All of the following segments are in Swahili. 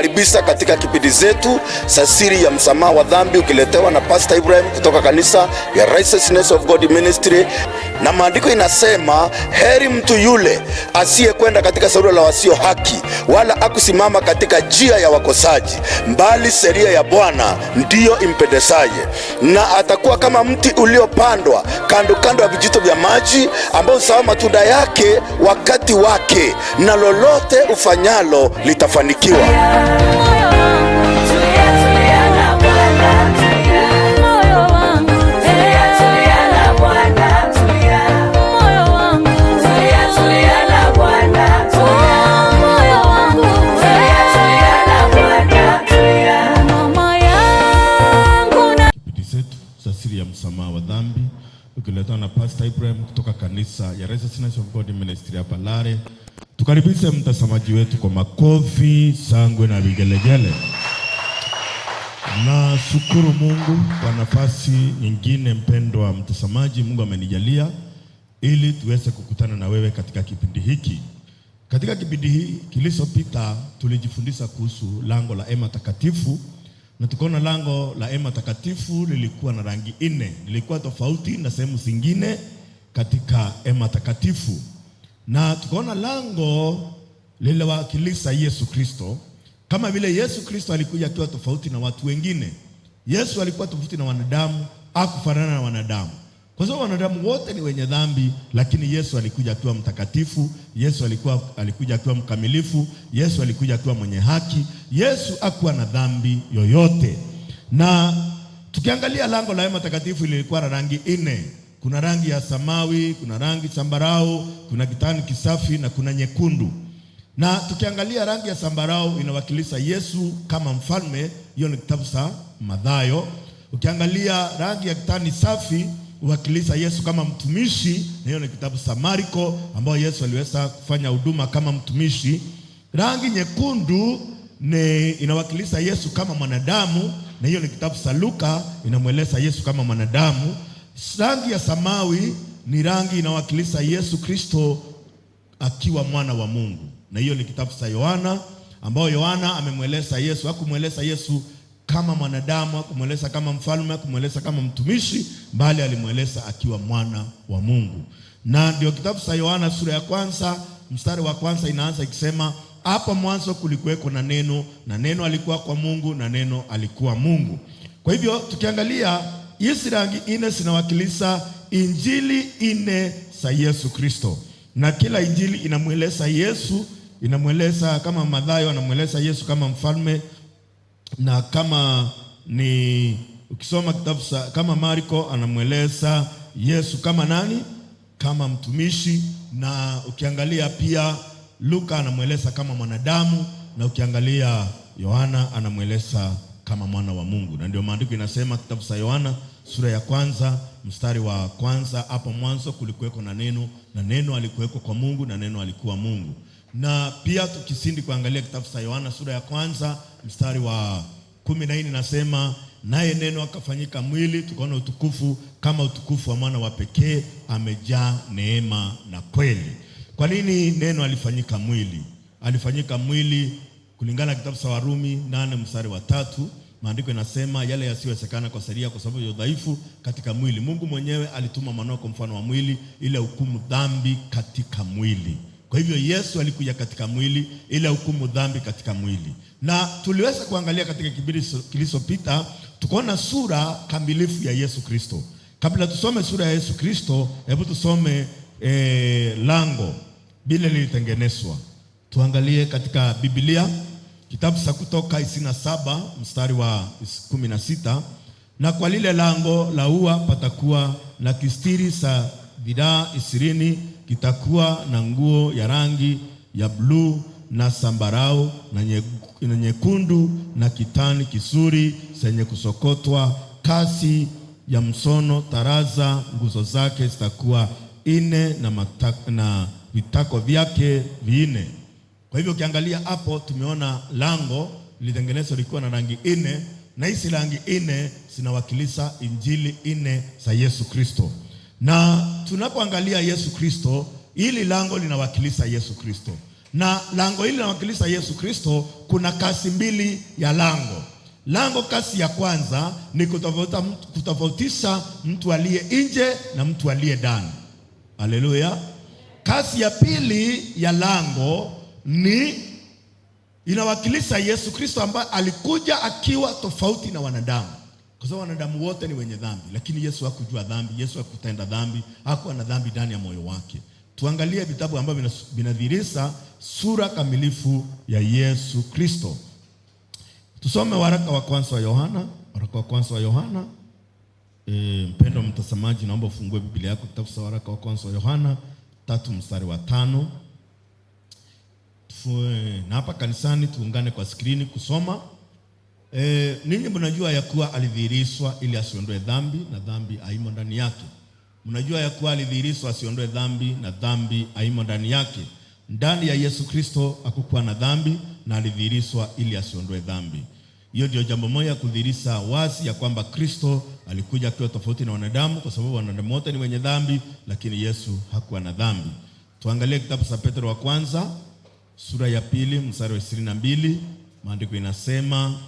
kukaribisha katika kipindi zetu za siri ya msamaha wa dhambi, ukiletewa na Pastor Ibrahim kutoka kanisa ya Righteousness of God Ministry. Na maandiko inasema, heri mtu yule asiyekwenda katika shauri la wasio haki, wala akusimama katika njia ya wakosaji, bali sheria ya Bwana ndiyo impendezaye. Na atakuwa kama mti uliopandwa kando kando ya vijito vya maji, ambao huzaa matunda yake wakati wake, na lolote ufanyalo litafanikiwa. Ya msamaha wa dhambi, ukiletwa na Pastor Ibrahim kutoka kanisa ya Righteousness of God Ministry hapa Lare. Tukaribishe mtazamaji wetu kwa makofi, shangwe na vigelegele. Na shukuru Mungu kwa nafasi nyingine, mpendwa mtazamaji, Mungu amenijalia ili tuweze kukutana na wewe katika kipindi hiki. Katika kipindi hiki kilichopita tulijifundisha kuhusu lango la hema takatifu. Na tukaona lango la hema takatifu lilikuwa na rangi 4. Lilikuwa tofauti na sehemu zingine katika hema takatifu. Na tukaona lango liliwakilisha Yesu Kristo. Kama vile Yesu Kristo alikuja akiwa tofauti na watu wengine. Yesu alikuwa tofauti na wanadamu, hakufanana na wanadamu. Kwa sababu wanadamu wote ni wenye dhambi, lakini Yesu alikuja akiwa mtakatifu, Yesu alikuja akiwa mkamilifu, Yesu alikuja akiwa mwenye haki, Yesu hakuwa na dhambi yoyote. Na tukiangalia lango la hema takatifu lilikuwa na rangi 4. Kuna rangi ya samawi, kuna rangi zambarau, kuna kitani kisafi na kuna nyekundu. Na tukiangalia rangi ya zambarau inawakilisha Yesu kama mfalme, hiyo ni kitabu cha Mathayo. Ukiangalia rangi ya kitani safi uwakilisha Yesu kama mtumishi, na hiyo ni kitabu cha Marko, ambao Yesu aliweza kufanya huduma kama mtumishi. Rangi nyekundu inawakilisha Yesu kama mwanadamu, na hiyo ni kitabu cha Luka, inamweleza Yesu kama mwanadamu. Rangi ya samawi ni rangi inawakilisha Yesu Kristo akiwa mwana wa Mungu, na hiyo ni kitabu cha Yohana, ambao Yohana amemweleza Yesu, hakumweleza Yesu kama mwanadamu, hakumweleza kama mfalme, hakumweleza kama mtumishi, bali alimweleza akiwa mwana wa Mungu. Na ndio kitabu cha Yohana sura ya 1 mstari wa 1 inaanza ikisema, hapo mwanzo kulikuweko na neno, na neno alikuwa kwa Mungu, na neno alikuwa Mungu. Kwa hivyo tukiangalia hizi rangi 4 zinawakilisha injili 4 za Yesu Kristo. Na kila injili inamweleza Yesu, inamweleza kama Mathayo anamweleza Yesu kama mfalme, na kama ni ukisoma kitabu kama Marko anamweleza Yesu kama nani? Kama mtumishi. Na ukiangalia pia Luka anamweleza kama mwanadamu, na ukiangalia Yohana anamweleza kama mwana wa Mungu. Na ndio maandiko inasema kitabu cha Yohana sura ya 1 mstari wa 1, hapo mwanzo kulikuweko na neno, na neno alikuweko kwa Mungu, na neno alikuwa Mungu. Na pia tukisindi kuangalia kitabu cha Yohana sura ya 1 mstari wa 14 nasema, naye neno akafanyika mwili, tukaona utukufu kama utukufu wa mwana wa pekee, amejaa neema na kweli. Kwa nini neno alifanyika mwili? Alifanyika mwili kulingana na kitabu cha Warumi 8 mstari wa 3. Maandiko yanasema, yale yasiyowezekana kwa sheria kwa sababu ya udhaifu katika mwili, Mungu mwenyewe alituma mwanao kwa mfano wa mwili, ili hukumu dhambi katika mwili. Kwa hivyo Yesu alikuja katika mwili ili hukumu dhambi katika mwili. Na tuliweza kuangalia katika kipindi kilichopita, tukaona sura kamilifu ya Yesu Kristo. Kabla tusome sura ya Yesu Kristo, hebu tusome lango bila lilitengenezwa. Tuangalie katika Biblia kitabu cha Kutoka 27 mstari wa 16, na kwa lile lango la ua patakuwa na kistiri za dhiraa 20, kitakuwa na nguo ya rangi ya bluu na zambarau na nyekundu na kitani kizuri zenye kusokotwa, kasi ya msono taraza, nguzo zake zitakuwa 4 na vitako vyake 4. Kwa hivyo ukiangalia hapo tumeona lango lilitengenezwa likiwa na rangi 4, na hizi rangi 4 zinawakilisha injili 4 za Yesu Kristo. Na tunapoangalia Yesu Kristo, hili lango linawakilisha Yesu Kristo. Na lango hili linawakilisha Yesu Kristo. Kuna kasi mbili ya lango. Kasi ya kwanza ni kutofautisha mtu aliye nje na mtu aliye ndani. Haleluya. Kasi ya pili ya lango ni inawakilisha Yesu Kristo ambaye alikuja akiwa tofauti na wanadamu. Kwa sababu wanadamu wote ni wenye dhambi, lakini Yesu hakujua dhambi, Yesu hakutenda dhambi, hakuwa na dhambi ndani ya moyo wake. Tuangalie vitabu ambavyo vinadhihirisha sura kamilifu ya Yesu Kristo. Tusome waraka wa kwanza wa Yohana. Mpendwa mtazamaji, naomba ufungue Biblia yako, kitabu cha waraka wa kwanza wa Yohana 3:5. Na hapa kanisani tuungane kwa skrini kusoma. Ninyi mnajua ya kuwa alidhihirishwa ili asiondoe dhambi, na dhambi haimo ndani yake. Mnajua ya kuwa alidhihirishwa asiondoe dhambi, na dhambi haimo ndani yake. Ndani ya Yesu Kristo hakukuwa na dhambi, na alidhihirishwa ili asiondoe dhambi. Hiyo ndio jambo moja kudhihirisha wazi ya kwamba Kristo alikuja akiwa tofauti na wanadamu, kwa sababu wanadamu wote ni wenye dhambi, lakini Yesu hakuwa na dhambi. Tuangalie kitabu cha Petro wa kwanza sura ya 2 mstari wa 22. Maandiko inasema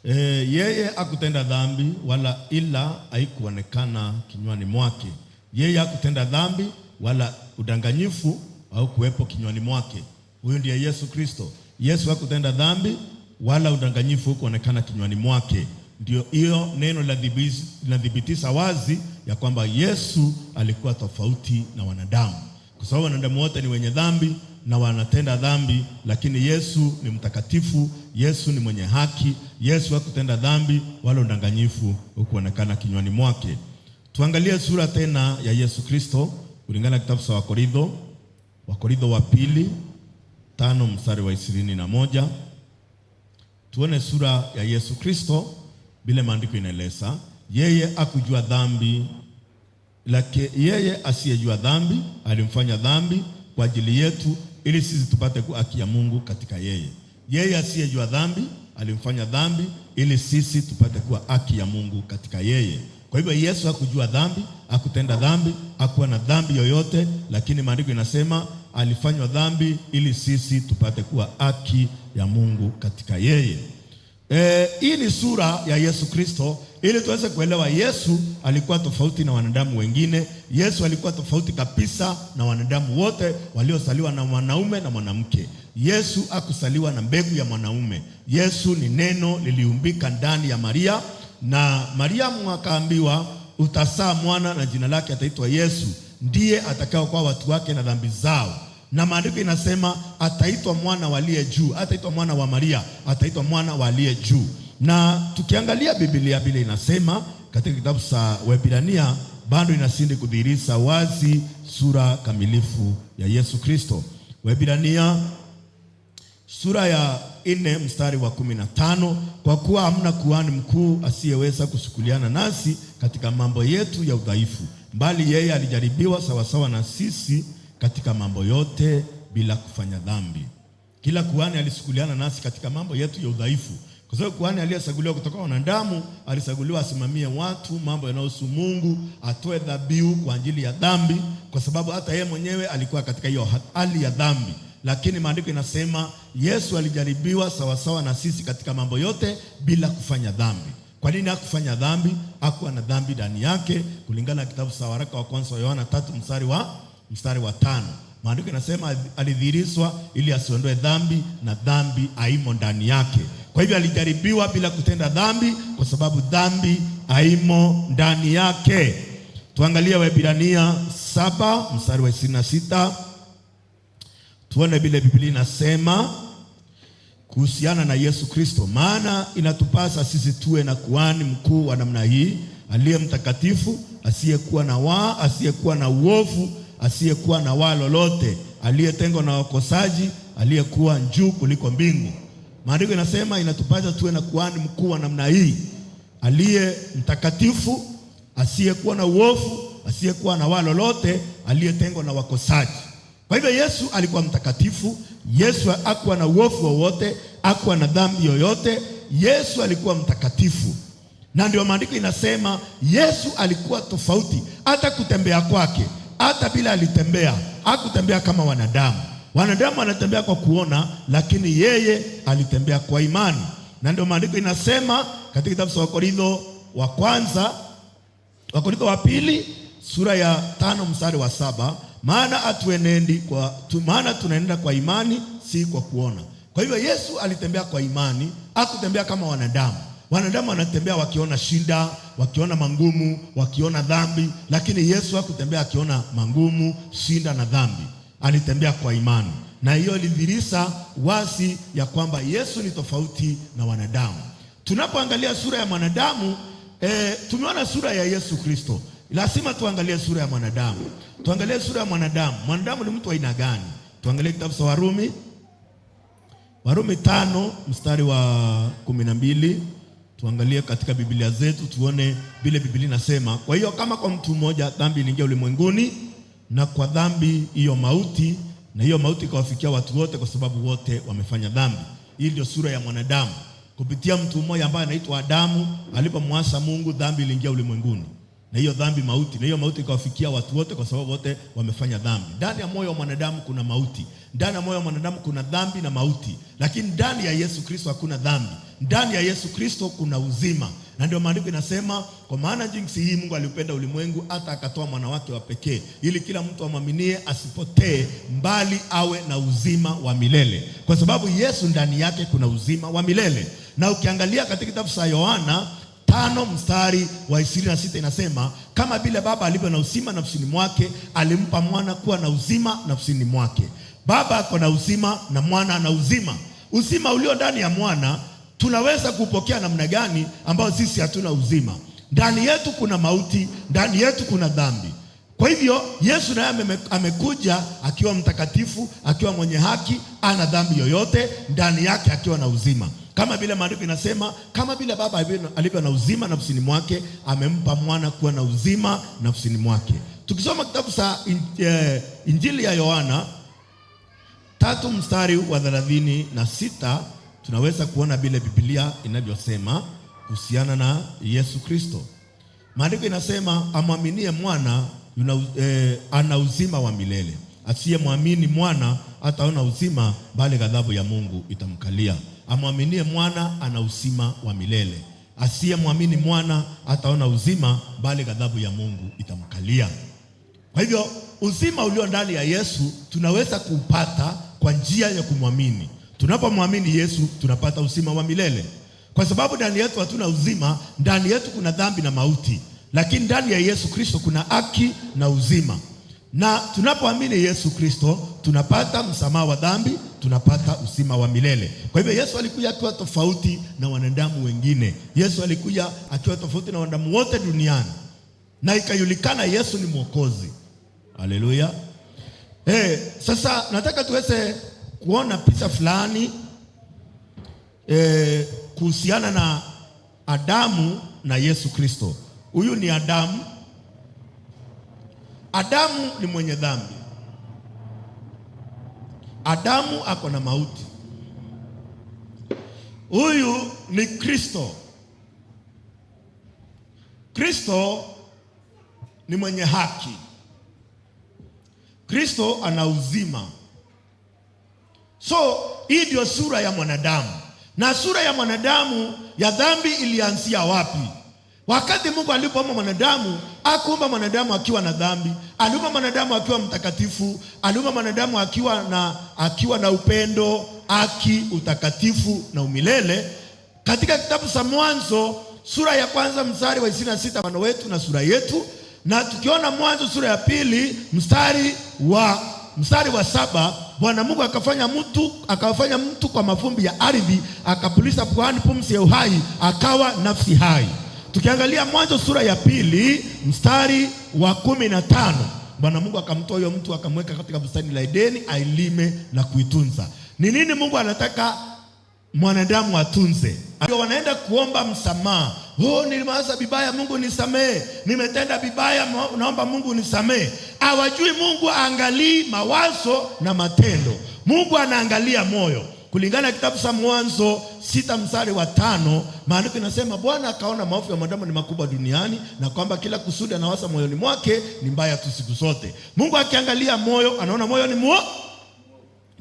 yeye hakutenda dhambi, wala ila haikuonekana kinywani mwake. Yeye hakutenda dhambi, wala udanganyifu au kuwepo kinywani mwake. Huyu ndiye Yesu Kristo. Yesu hakutenda dhambi, wala udanganyifu kuonekana kinywani mwake. Ndio hiyo neno linadhibitisha wazi ya kwamba Yesu alikuwa tofauti na wanadamu, kwa sababu wanadamu wote ni wenye dhambi na wanatenda dhambi, lakini Yesu ni mtakatifu, Yesu ni mwenye haki. Yesu hakutenda dhambi, wala udanganyifu kuonekana kinywani mwake. Tuangalie sura tena ya Yesu Kristo kulingana na kitabu cha Wakorintho wa pili 5 mstari wa 21. Tuone sura ya Yesu Kristo bila maandiko inaeleza. Yeye hakujua dhambi, lakini yeye asiyejua dhambi alimfanya dhambi kwa ajili yetu, ili sisi tupate kuwa haki ya Mungu katika yeye. Yeye asiyejua dhambi alimfanya dhambi ili sisi tupate kuwa haki ya Mungu katika yeye. Kwa hivyo Yesu hakujua dhambi, hakutenda dhambi, hakuwa na dhambi yoyote, lakini maandiko inasema alifanywa dhambi ili sisi tupate kuwa haki ya Mungu katika yeye. Hii ni sura ya Yesu Kristo ili tuweze kuelewa Yesu alikuwa tofauti na wanadamu wengine. Yesu alikuwa tofauti kabisa na wanadamu wote waliozaliwa na mwanaume na mwanamke. Yesu hakuzaliwa na mbegu ya mwanaume. Yesu ni neno liliumbika ndani ya Maria, na Mariamu akaambiwa utazaa mwana na jina lake ataitwa Yesu, ndiye atakayeokoa watu wake na dhambi zao. Na maandiko inasema ataitwa mwana wa aliye juu, ataitwa mwana wa Maria, ataitwa mwana wa aliye juu. Na tukiangalia Biblia bila inasema katika kitabu cha Waebrania, bado inasindi kudhihirisha wazi sura kamilifu ya Yesu Kristo. Waebrania sura ya 4 mstari wa 15, kwa kuwa hamna kuhani mkuu asiyeweza kushughuliana nasi katika mambo yetu ya udhaifu, bali yeye alijaribiwa sawasawa na sisi katika mambo yote bila kufanya dhambi. Kila kuhani alishughuliana nasi katika mambo yetu ya udhaifu, kwa sababu kuhani aliyechaguliwa kutoka wanadamu alichaguliwa asimamie watu mambo yanayohusu Mungu, atoe dhabihu kwa ajili ya dhambi, kwa sababu hata yeye mwenyewe alikuwa katika hiyo hali ya dhambi. Lakini maandiko inasema Yesu alijaribiwa sawasawa na sisi katika mambo yote bila kufanya dhambi. Kwa nini hakufanya dhambi? Hakuwa na dhambi ndani yake, kulingana na kitabu cha waraka wa kwanza wa Yohana 3 mstari wa 5. Maandiko inasema alidhihirishwa ili asiondoe dhambi, na dhambi haimo ndani yake. Kwa hivyo alijaribiwa bila kutenda dhambi, kwa sababu dhambi haimo ndani yake. Tuangalie Waebrania 7 mstari wa 26. Tuone vile Biblia inasema kuhusiana na Yesu Kristo. Maana inatupasa sisi tuwe na kuhani mkuu wa namna hii, aliye mtakatifu, asiyekuwa na uovu, asiyekuwa na waa lolote, aliyetengwa na wakosaji, aliyekuwa juu kuliko mbingu. Maandiko inasema inatupasa tuwe na kuhani mkuu wa namna hii, aliye mtakatifu, asiyekuwa na uovu, asiyekuwa na waa lolote, aliyetengwa na wakosaji. Kwa hivyo Yesu alikuwa mtakatifu. Yesu hakuwa na uovu wowote, hakuwa na dhambi yoyote. Yesu alikuwa mtakatifu. Na ndio maandiko inasema Yesu alikuwa tofauti. Hata kutembea kwake, hata bila alitembea, hakutembea kama wanadamu. Wanadamu wanatembea kwa kuona, lakini yeye alitembea kwa imani. Na ndio maandiko inasema katika kitabu cha Wakorintho wa pili sura ya 5 mstari wa 7, maana tunaenda kwa imani, si kwa kuona. Kwa hivyo Yesu alitembea kwa imani, hakutembea kama wanadamu. Wanadamu wanatembea wakiona shida, wakiona mangumu, wakiona dhambi, lakini Yesu hakutembea akiona mangumu, shida na dhambi. Alitembea kwa imani. Na hiyo ilidhihirisha wazi ya kwamba Yesu ni tofauti na wanadamu. Tunapoangalia sura ya mwanadamu, tumeona sura ya Yesu Kristo. Lazima tuangalie sura ya mwanadamu. Tuangalie sura ya mwanadamu. Mwanadamu ni mtu wa aina gani? Tuangalie kitabu cha Warumi 5 mstari wa 12. Tuangalie katika Biblia zetu tuone vile Biblia inasema. Kwa hiyo kama kwa mtu mmoja dhambi iliingia ulimwenguni, na kwa dhambi hiyo mauti, na hiyo mauti ikawafikia watu wote kwa sababu wote wamefanya dhambi. Hii ndio sura ya mwanadamu. Kupitia mtu mmoja ambaye anaitwa Adamu, alipomwasi Mungu, dhambi iliingia ulimwenguni. Na hiyo dhambi mauti, na hiyo mauti ikawafikia watu wote kwa sababu wote wamefanya dhambi. Ndani ya moyo wa mwanadamu kuna mauti. Ndani ya moyo wa mwanadamu kuna dhambi na mauti. Lakini ndani ya Yesu Kristo hakuna dhambi. Ndani ya Yesu Kristo kuna uzima. Na ndio maandiko inasema, kwa maana jinsi hii Mungu aliupenda ulimwengu hata akatoa mwana wake wa pekee, ili kila mtu amwaminie asipotee, mbali awe na uzima wa milele. Kwa sababu Yesu ndani yake kuna uzima wa milele. Na ukiangalia katika kitabu cha Yohana 5 mstari wa 26 inasema, kama vile Baba alivyo na uzima nafsini mwake, alimpa mwana kuwa na uzima nafsini mwake. Baba ako na uzima na mwana ana uzima. Uzima ulio ndani ya mwana tunaweza kupokea namna gani ambao sisi hatuna uzima? Ndani yetu kuna mauti, ndani yetu kuna dhambi. Kwa hivyo Yesu naye amekuja akiwa mtakatifu, akiwa mwenye haki, ana dhambi yoyote, ndani yake akiwa na uzima. Kama vile maandiko inasema, kama vile Baba alivyo na uzima nafsini mwake, amempa mwana kuwa na uzima nafsini mwake. Tukisoma kitabu cha Injili ya Yohana 3 mstari wa 36, tunaweza kuona vile Biblia inavyosema kuhusiana na Yesu Kristo. Maandiko inasema, amwaminie mwana ana uzima wa milele. Asiyemwamini mwana hataona uzima, bali ghadhabu ya Mungu itamkalia. Amwaminie mwana ana uzima wa milele. Asiyemwamini mwana hataona uzima, bali ghadhabu ya Mungu itamkalia. Kwa hivyo uzima ulio ndani ya Yesu tunaweza kupata kwa njia ya kumwamini. Tunapomwamini Yesu tunapata uzima wa milele. Kwa sababu ndani yetu hatuna uzima, ndani yetu kuna dhambi na mauti. Lakini ndani ya Yesu Kristo kuna haki na uzima. Na tunapoamini Yesu Kristo tunapata msamaha wa dhambi, tunapata uzima wa milele. Kwa hivyo Yesu alikuja akiwa tofauti na wanadamu wengine. Yesu alikuja akiwa tofauti na wanadamu wote duniani. Na ikajulikana Yesu ni Mwokozi. Haleluya. Sasa nataka tuweze kuona picha fulani kuhusiana na Adamu na Yesu Kristo. Huyu ni Adamu. Adamu ni mwenye dhambi. Adamu ako na mauti. Huyu ni Kristo. Kristo ni mwenye haki. Kristo ana uzima. So hii ndio sura ya mwanadamu. Na sura ya mwanadamu ya dhambi ilianzia wapi? Wakati Mungu alipoumba mwanadamu, hakuumba mwanadamu akiwa na dhambi. Aliumba mwanadamu akiwa mtakatifu, aliumba mwanadamu akiwa na upendo, haki, utakatifu na umilele. Katika kitabu cha Mwanzo sura ya 1 mstari wa 26, wana wetu na sura yetu. Na tukiona Mwanzo sura ya 2 mstari wa 7, Bwana Mungu akafanya mtu kwa mavumbi ya ardhi, akapuliza puani pumzi ya uhai, akawa nafsi hai. Tukiangalia Mwanzo sura ya 2 mstari wa 15, Bwana Mungu akamtoa huyo mtu akamweka katika bustani la Edeni ailime na kuitunza. Ni nini Mungu anataka mwanadamu atunze? Wanaenda kuomba msamaha. Nilimwaza vibaya, Mungu nisamee. Nimetenda vibaya, naomba Mungu nisamee. Hawajui Mungu aangalii mawazo na matendo. Mungu anaangalia moyo. Kulingana na kitabu cha Mwanzo 6 mstari wa 5, maandiko inasema, Bwana akaona maovu ya mwanadamu ni makubwa duniani, na kwamba kila kusudi anawaza moyoni mwake ni mbaya tu siku zote. Mungu akiangalia moyo, anaona moyo ni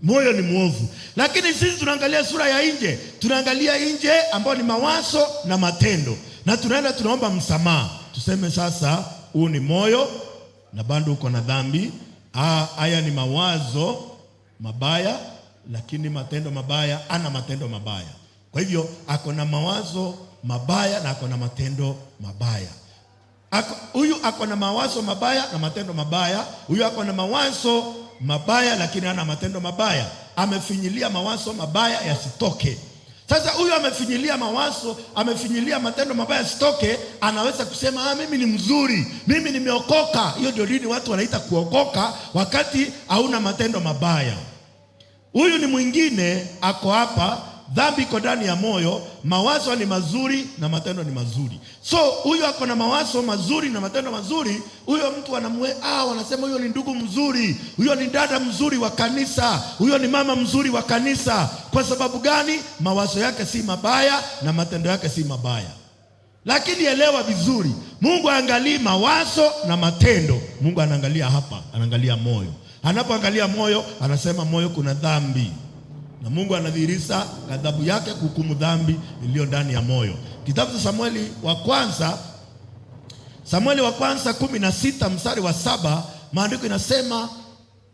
Moyo ni mwovu. Lakini sisi tunaangalia sura ya nje. Tunaangalia nje ambao ni mawazo na matendo. Na tunaenda tunaomba msamaha. Tuseme sasa huu ni moyo na bado uko na dhambi. Haya ni mawazo mabaya lakini matendo mabaya, ana matendo mabaya. Kwa hivyo ako na mawazo mabaya na ako na matendo mabaya. Huyu ako na mawazo mabaya na matendo mabaya. Huyu ako na mawazo mabaya lakini ana matendo mabaya. Amefinyilia mawazo mabaya yasitoke. Sasa huyu amefinyilia mawazo, amefinyilia matendo mabaya yasitoke, anaweza kusema mimi ni mzuri, mimi nimeokoka. Hiyo ndio dini watu wanaita kuokoka, wakati hauna matendo mabaya. Huyu ni mwingine ako hapa, dhambi iko ndani ya moyo, mawazo ni mazuri na matendo ni mazuri. So huyu ako na mawazo mazuri na matendo mazuri. Huyo mtu wanasema huyo ni ndugu mzuri, huyo ni dada mzuri wa kanisa, huyo ni mama mzuri wa kanisa. Kwa sababu gani? Mawazo yake si mabaya na matendo yake si mabaya. Lakini elewa vizuri, Mungu angalii mawazo na matendo. Mungu anaangalia hapa, anaangalia moyo. Anapoangalia moyo, anasema moyo kuna dhambi. Na Mungu anadhihirisha ghadhabu yake kuhukumu dhambi iliyo ndani ya moyo. Kitabu cha Samueli wa kwanza 16 mstari wa 7, maandiko inasema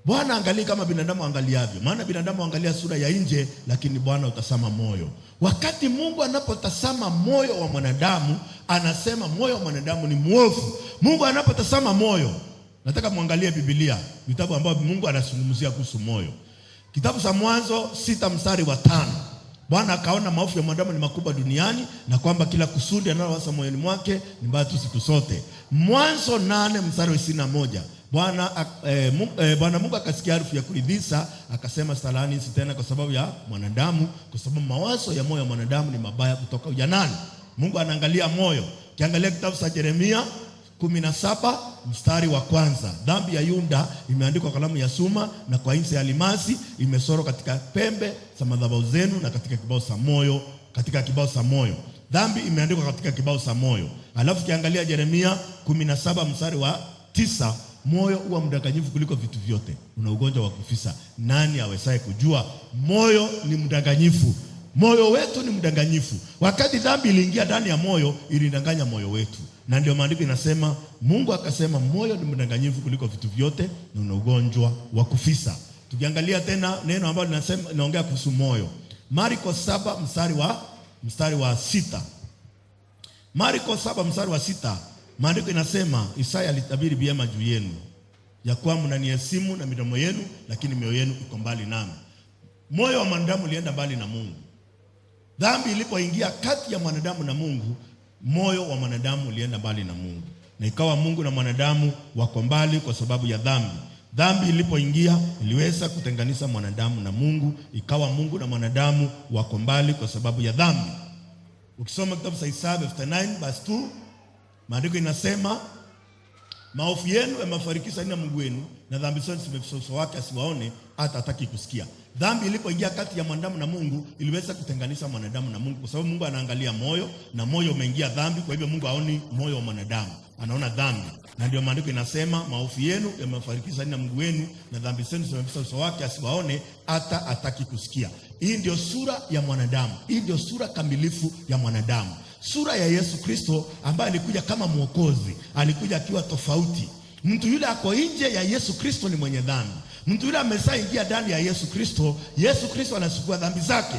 Bwana angalii kama binadamu angaliavyo. Maana binadamu angalia sura ya nje, lakini Bwana utasama moyo. Wakati Mungu anapotazama moyo wa mwanadamu, anasema moyo wa mwanadamu ni mwovu. Mungu anapotazama moyo, nataka muangalie Biblia, vitabu ambavyo Mungu anazungumzia kuhusu moyo. Kitabu cha Mwanzo 6 mstari wa 5. Bwana akaona maovu ya mwanadamu ni makubwa duniani, na kwamba kila kusudi analowaza moyoni mwake ni mbaya tu siku zote. Mwanzo 8 mstari wa 21. Bwana Mungu akasikia harufu ya kuridhisha, akasema salani si tena kwa sababu ya mwanadamu, kwa sababu mawazo ya moyo wa mwanadamu ni mabaya kutoka ujanani. Mungu anaangalia moyo. Kiangalia kitabu cha Yeremia 17 mstari wa 1. Dhambi ya Yuda imeandikwa kwa kalamu ya suma na kwa insi ya almasi, imesorwa katika pembe za madhabahu zenu na katika kibao cha moyo, katika kibao cha moyo. Dhambi imeandikwa katika kibao cha moyo. Alafu kiangalia Yeremia 17 mstari wa 9, moyo huwa mdanganyifu kuliko vitu vyote, una ugonjwa wa kufisa, nani awezaye kujua? Moyo ni mdanganyifu. Moyo wetu ni mdanganyifu. Wakati dhambi iliingia ndani ya moyo, ilidanganya moyo wetu. Na ndio maandiko inasema, Mungu akasema moyo ni mdanganyifu kuliko vitu vyote na una ugonjwa wa kufisa. Tukiangalia tena neno ambalo linasema, inaongea kuhusu moyo. Marko 7 mstari wa 6. Marko 7 mstari wa 6, maandiko inasema, Isaya alitabiri vyema juu yenu, ya kuwa mnaniheshimu na midomo yenu, lakini mioyo yenu iko mbali nami. Moyo wa mwanadamu ulienda mbali na Mungu. Dhambi ilipoingia kati ya mwanadamu na Mungu, moyo wa mwanadamu ulienda mbali na Mungu, na ikawa Mungu na mwanadamu wako mbali kwa sababu ya dhambi. Dhambi ilipoingia iliweza kutenganisha mwanadamu na Mungu, ikawa Mungu na mwanadamu wako mbali kwa sababu ya dhambi. Ukisoma kitabu cha Isaya 59 verse 2, maandiko inasema, maovu yenu yamefarikisha na Mungu wenu, na dhambi zenu zimeficha uso wake asiwaone, hata hataki kusikia. Dhambi ilipoingia kati ya mwanadamu na Mungu, iliweza kutenganisha mwanadamu na Mungu, kwa sababu Mungu anaangalia moyo, na moyo umeingia dhambi. Kwa hivyo Mungu haoni moyo wa mwanadamu, anaona dhambi. Na ndio maandiko inasema, maovu yenu yamefarikisha na Mungu wenu, na dhambi zenu zimeficha uso wake asiwaone, hata hataki kusikia. Hii ndio sura ya mwanadamu. Hii ndio sura kamilifu ya mwanadamu. Sura ya Yesu Kristo ambaye alikuja kama mwokozi, alikuja akiwa tofauti. Mtu yule ako nje ya Yesu Kristo ni mwenye dhambi. Mtu yule ameshaingia ndani ya Yesu Kristo, Yesu Kristo anachukua dhambi zake.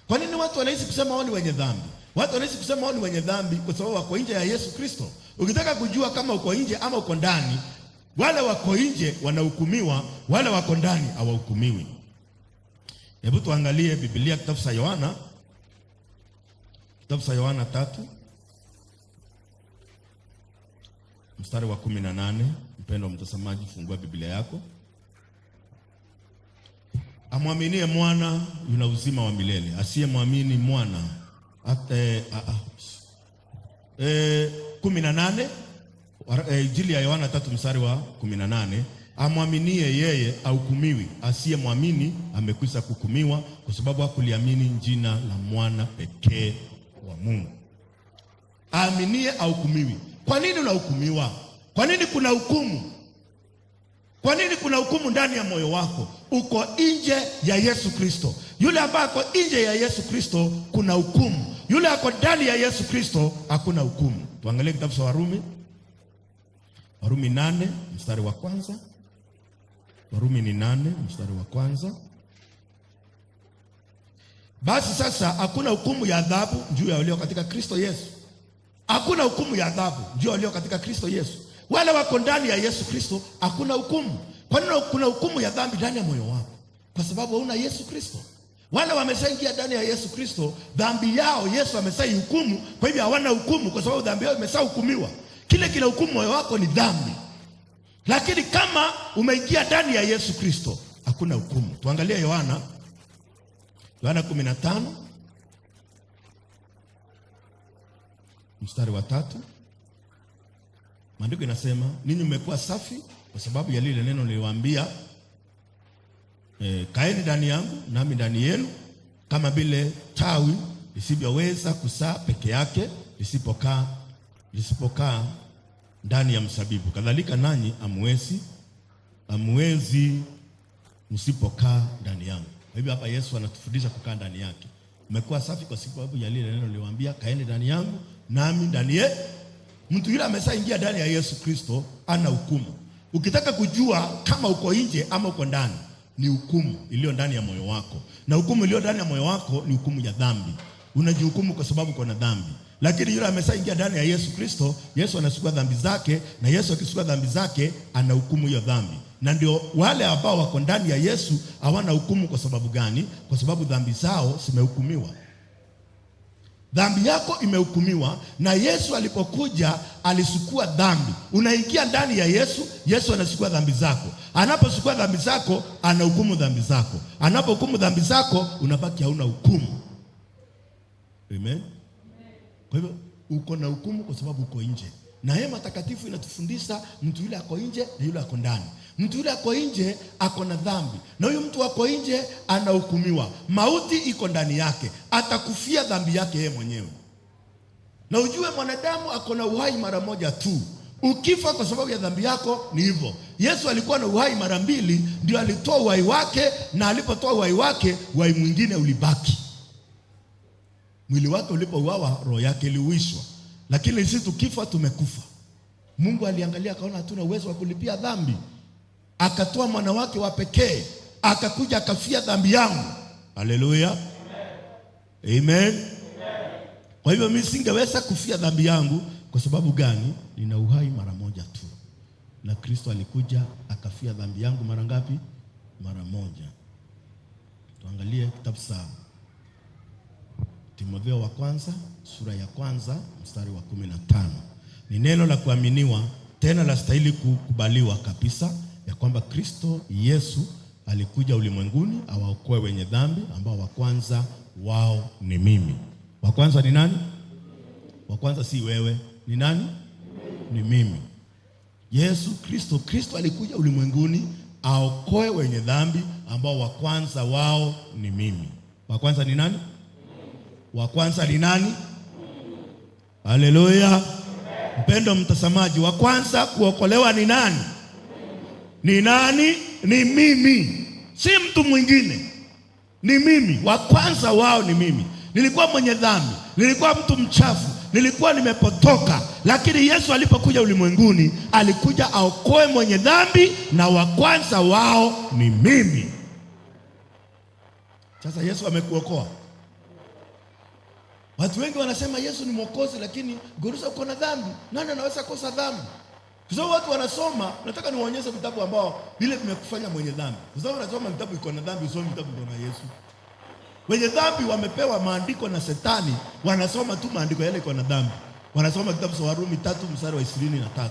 Kwa nini watu wanaishi kusema wao ni wenye dhambi? Watu wanaishi kusema wao ni wenye dhambi kwa sababu wako nje ya Yesu Kristo. Ukitaka kujua kama uko nje ama uko ndani, wale wako nje wanahukumiwa, wale wako ndani hawahukumiwi. Hebu tuangalie Biblia, kitabu cha Yohana. Kitabu cha Yohana 3 mstari wa 18. Mpendwa mtazamaji, fungua Biblia yako. Amwaminie mwana yuna uzima wa milele, asiyemwamini mwana 18. Injili ya Yohana 3 mstari wa 18. Amwaminie yeye ahukumiwi, asiyemwamini amekwisha kuhukumiwa, kwa sababu hakuliamini jina la mwana pekee wa Mungu. Aaminie ahukumiwi. Kwa nini unahukumiwa? Kwa nini kuna hukumu? Kwa nini kuna hukumu ndani ya moyo wako? Uko nje ya Yesu Kristo. Yule ambaye ako nje ya Yesu Kristo kuna hukumu. Yule ako ndani ya Yesu Kristo hakuna hukumu. Tuangalie kitabu cha Warumi. Warumi 8 mstari wa kwanza. Warumi ni 8 mstari wa kwanza. Basi sasa hakuna hukumu ya adhabu juu ya walio katika Kristo Yesu. Hakuna hukumu ya adhabu juu ya walio katika Kristo Yesu. Wale wako ndani ya Yesu Kristo hakuna hukumu. Kwa nini kuna hukumu ya dhambi ndani ya moyo wako? Kwa sababu hauna Yesu Kristo. Wale wameshaingia ndani ya Yesu Kristo, dhambi yao Yesu ameshaihukumu, kwa hivyo hawana hukumu kwa sababu dhambi yao imeshahukumiwa. Kile kina hukumu moyo wako ni dhambi. Lakini kama umeingia ndani ya Yesu Kristo, hakuna hukumu. Tuangalie Yohana 15 mstari wa 3. Maandiko inasema, ninyi mmekuwa safi kwa sababu ya lile neno niliwaambia, kaeni ndani yangu nami ndani yenu, kama vile tawi lisivyoweza kuzaa peke yake lisipokaa ndani ya mzabibu, kadhalika nanyi hamwezi msipokaa ndani yangu. Kwa hivyo hapa Yesu anatufundisha kukaa ndani yake. Mmekuwa safi kwa sababu ya lile neno niliwaambia, kaeni ndani yangu nami ndani yenu. Mtu yule ameshaingia ndani ya Yesu Kristo ana hukumu. Ukitaka kujua kama uko nje ama uko ndani, ni hukumu iliyo ndani ya moyo wako. Na hukumu iliyo ndani ya moyo wako ni hukumu ya dhambi. Unajihukumu kwa sababu uko na dhambi. Lakini yule ameshaingia ndani ya Yesu Kristo, Yesu anachukua dhambi zake, na Yesu akichukua dhambi zake ana hukumu hiyo dhambi. Na ndio wale ambao wako ndani ya Yesu hawana hukumu. Kwa sababu gani? Kwa sababu dhambi zao zimehukumiwa. Dhambi yako imehukumiwa, na Yesu alipokuja alisukua dhambi. Unaingia ndani ya Yesu, Yesu anachukua dhambi zako. Anapochukua dhambi zako, anahukumu dhambi zako. Anapohukumu dhambi zako, unabaki hauna hukumu. Amen. Kwa hivyo uko na hukumu kwa sababu uko nje. Na hema takatifu inatufundisha mtu yule ako nje na yule ako ndani. Mtu yule ako nje ako na dhambi, na huyu mtu ako nje anahukumiwa. Mauti iko ndani yake, atakufia dhambi yake yeye mwenyewe. Na ujue mwanadamu ako na uhai mara moja tu. Ukifa kwa sababu ya dhambi yako ni hivyo. Yesu alikuwa na uhai mara mbili, ndio alitoa uhai wake, na alipotoa uhai wake, uhai mwingine ulibaki. Mwili wake ulipouawa, roho yake iliuishwa. Lakini sisi tukifa tumekufa. Mungu aliangalia akaona hatuna uwezo wa kulipia dhambi, akatoa mwana wake wa pekee, akakuja akafia dhambi yangu. Haleluya. Amen. Kwa hivyo mimi singeweza kufia dhambi yangu. Kwa sababu gani? Nina uhai mara moja tu, na Kristo alikuja akafia dhambi yangu mara ngapi? Mara moja. Tuangalie kitabu cha Timotheo wa kwanza sura ya kwanza mstari wa 15. Ni neno la kuaminiwa, tena la stahili kukubaliwa kabisa, ya kwamba Kristo Yesu alikuja ulimwenguni awaokoe wenye dhambi, ambao wa kwanza wao ni mimi. Wa kwanza ni nani? Wa kwanza si wewe. Ni nani? Ni mimi. Yesu Kristo alikuja ulimwenguni aokoe wenye dhambi, ambao wa kwanza wao ni mimi. Wa kwanza ni nani? Wa kwanza ni nani? Haleluya. Mpendo mtazamaji, wa kwanza kuokolewa ni nani? Ni nani? Ni mimi, si mtu mwingine. Ni mimi. Wa kwanza wao ni mimi. Nilikuwa mwenye dhambi, nilikuwa mtu mchafu, nilikuwa nimepotoka, lakini Yesu alipokuja ulimwenguni alikuja aokoe mwenye dhambi, na wa kwanza wao ni mimi. Sasa Yesu amekuokoa. Watu wengi wanasema Yesu ni mwokozi, lakini gorusa uko na dhambi. Nani anaweza kosa dhambi? Kwa sababu watu wanasoma, nataka niwaonyeshe vitabu ambao vile vimekufanya mwenye dhambi. Kwa sababu unasoma vitabu iko na dhambi, usome vitabu iko na Yesu. Wenye dhambi wamepewa maandiko na Shetani, wanasoma tu maandiko yale iko na dhambi. Wanasoma kitabu cha Warumi 3 mstari wa 23.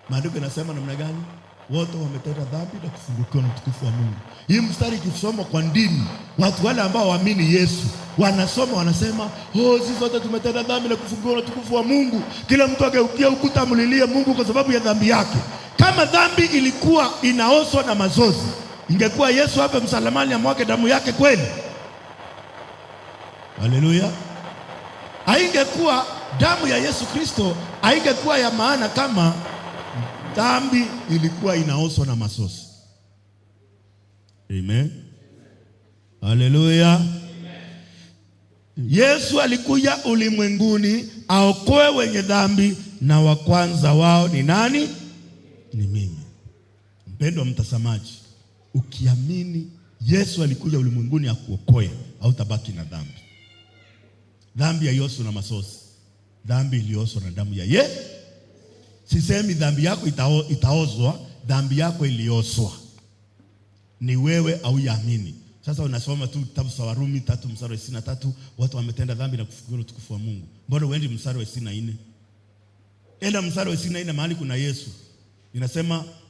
Maandiko yanasema namna gani? Wote wametenda dhambi na kufungukiwa na utukufu wa Mungu. Hii mstari ikisoma kwa dini, watu wale ambao waamini Yesu wanasoma, wanasema, sisi wote tumetenda dhambi na kufungukiwa na utukufu wa Mungu. Kila mtu ageukia ukuta amlilie Mungu kwa sababu ya dhambi yake. Kama dhambi ilikuwa inaoswa na mazozi, ingekuwa Yesu hapa msalabani amwage damu yake kweli? Haleluya. Haingekuwa damu ya Yesu Kristo, haingekuwa ya maana kama dhambi ilikuwa inaoswa na masosi. Amen. Haleluya. Yesu alikuja ulimwenguni aokoe wenye dhambi, na wa kwanza wao ni nani? Ni mimi. Mpendwa mtazamaji, ukiamini Yesu alikuja ulimwenguni akuokoe, hautabaki na dhambi. Dhambi haioshwi na masosi. Dhambi ilioshwa na damu ya Yesu. Sisemi dhambi yako itaozwa, dhambi yako ilioshwa. Ni wewe au yaamini. Sasa unasoma tu kitabu cha Warumi 3:23, watu wametenda dhambi na kufikiri utukufu wa Mungu. Mbona uendi mstari wa 24? Enda mstari wa 24 mahali kuna Yesu.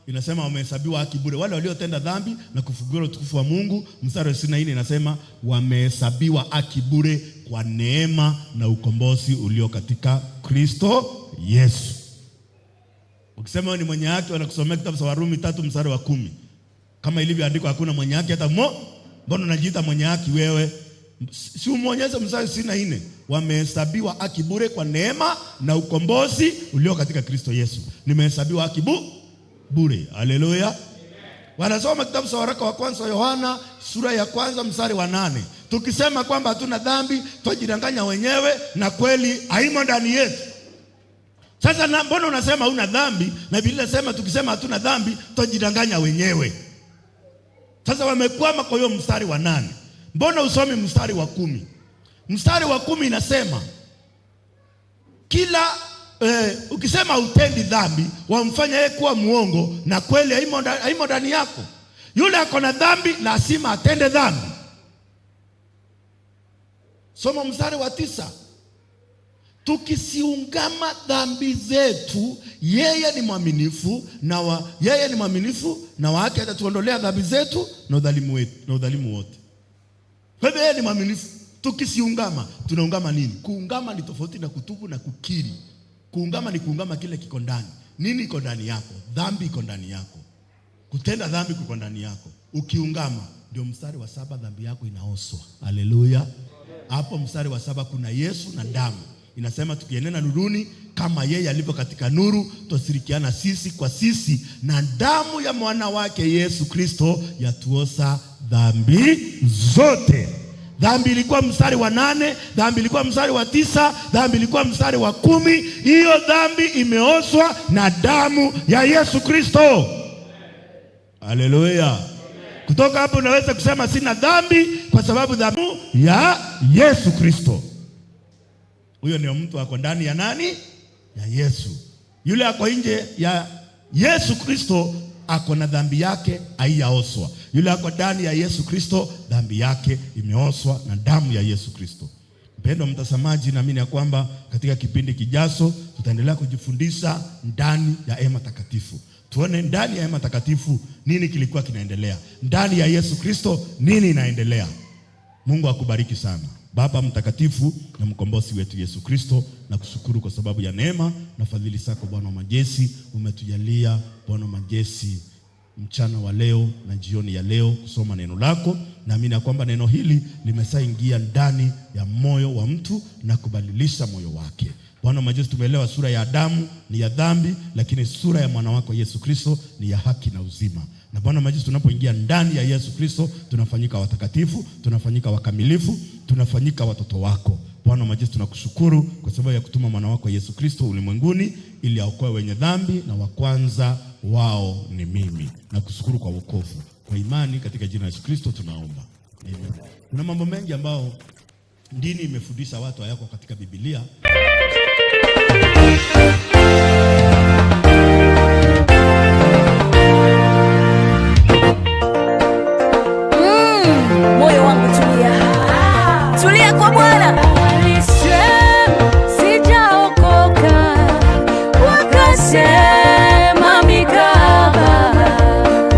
Inasema wamehesabiwa haki bure wale waliotenda dhambi na kufikiri utukufu wa Mungu. Mstari wa 24 inasema wamehesabiwa haki bure kwa neema na ukombozi ulio katika Kristo Yesu. Ukisema wewe ni mwenye haki, wanakusomea kitabu cha Warumi 3:10. Kama ilivyoandikwa hakuna mwenye haki hata mmoja. Mbona unajiita mwenye haki wewe? Si umuonyeshe mstari 24. Wamehesabiwa haki bure kwa neema na ukombozi ulio katika Kristo Yesu. Nimehesabiwa haki bure. Haleluya. Wanasoma kitabu cha waraka wa kwanza Yohana sura ya 1 mstari wa 8. Tukisema kwamba hatuna dhambi, twajidanganya wenyewe na kweli haimo ndani yetu. Sasa mbona unasema huna dhambi na Biblia inasema tukisema hatuna dhambi twajidanganya wenyewe? Sasa wamekwama kwa hiyo mstari wa 8. Mbona usomi mstari wa 10? Mstari wa 10 inasema ukisema utendi dhambi wamfanya yeye kuwa muongo na kweli haimo ndani yako. Yule ako na dhambi lazima atende dhambi. Soma mstari wa 9. Tukisiungama dhambi zetu, yeye ni mwaminifu na wa haki atatuondolea dhambi zetu na udhalimu wote. Kwa hivyo yeye ni mwaminifu. Tukisiungama, tunaungama nini? Kuungama ni tofauti na kutubu na kukiri. Kuungama ni kuungama kile kiko ndani. Nini iko ndani yako? Dhambi iko ndani yako. Kutenda dhambi kuko ndani yako. Ukiungama, ndio mstari wa 7 dhambi yako inaoswa. Haleluya. Hapo mstari wa 7 kuna Yesu na damu. Inasema tukienenda nuruni kama yeye alivyo katika nuru, tushirikiana sisi kwa sisi, na damu ya mwana wake Yesu Kristo yatuosha dhambi zote. Dhambi ilikuwa mstari wa 8, dhambi ilikuwa mstari wa 9, dhambi ilikuwa mstari wa 10. Hiyo dhambi imeoshwa na damu ya Yesu Kristo. Haleluya. Kutoka hapo unaweza kusema sina dhambi kwa sababu damu ya Yesu Kristo. Huyo ndio mtu ako ndani ya nani? Ya Yesu. Yule ako nje ya Yesu Kristo ako na dhambi yake haijaoshwa. Yule ako ndani ya Yesu Kristo dhambi yake imeoshwa na damu ya Yesu Kristo. Mpendwa mtazamaji, naamini ya kwamba katika kipindi kijacho tutaendelea kujifundisha ndani ya hema takatifu. Tuone ndani ya hema takatifu nini kilikuwa kinaendelea. Ndani ya Yesu Kristo nini inaendelea. Mungu akubariki sana. Baba mtakatifu na mkombozi wetu Yesu Kristo, na kushukuru kwa sababu ya neema na fadhili zako Bwana wa majeshi. Umetujalia Bwana wa majeshi mchana wa leo na jioni ya leo kusoma neno lako. Naamini kwamba neno hili limesaingia ndani ya moyo wa mtu na kubadilisha moyo wake. Bwana wa majeshi, tumeelewa sura ya Adamu ni ya dhambi, lakini sura ya mwana wako Yesu Kristo ni ya haki na uzima. Na Bwana wa majeshi, tunapoingia ndani ya Yesu Kristo tunafanyika watakatifu, tunafanyika wakamilifu, tunafanyika watoto wako. Bwana wa majeshi, tunakushukuru kwa sababu ya kutuma mwana wako Yesu Kristo ulimwenguni ili aokoe wenye dhambi, na wa kwanza wao ni mimi. Nakushukuru kwa wokovu. Kwa imani katika jina la Yesu Kristo tunaomba. Amen. Kuna mambo mengi ambao dini imefundisha watu hayako katika Biblia.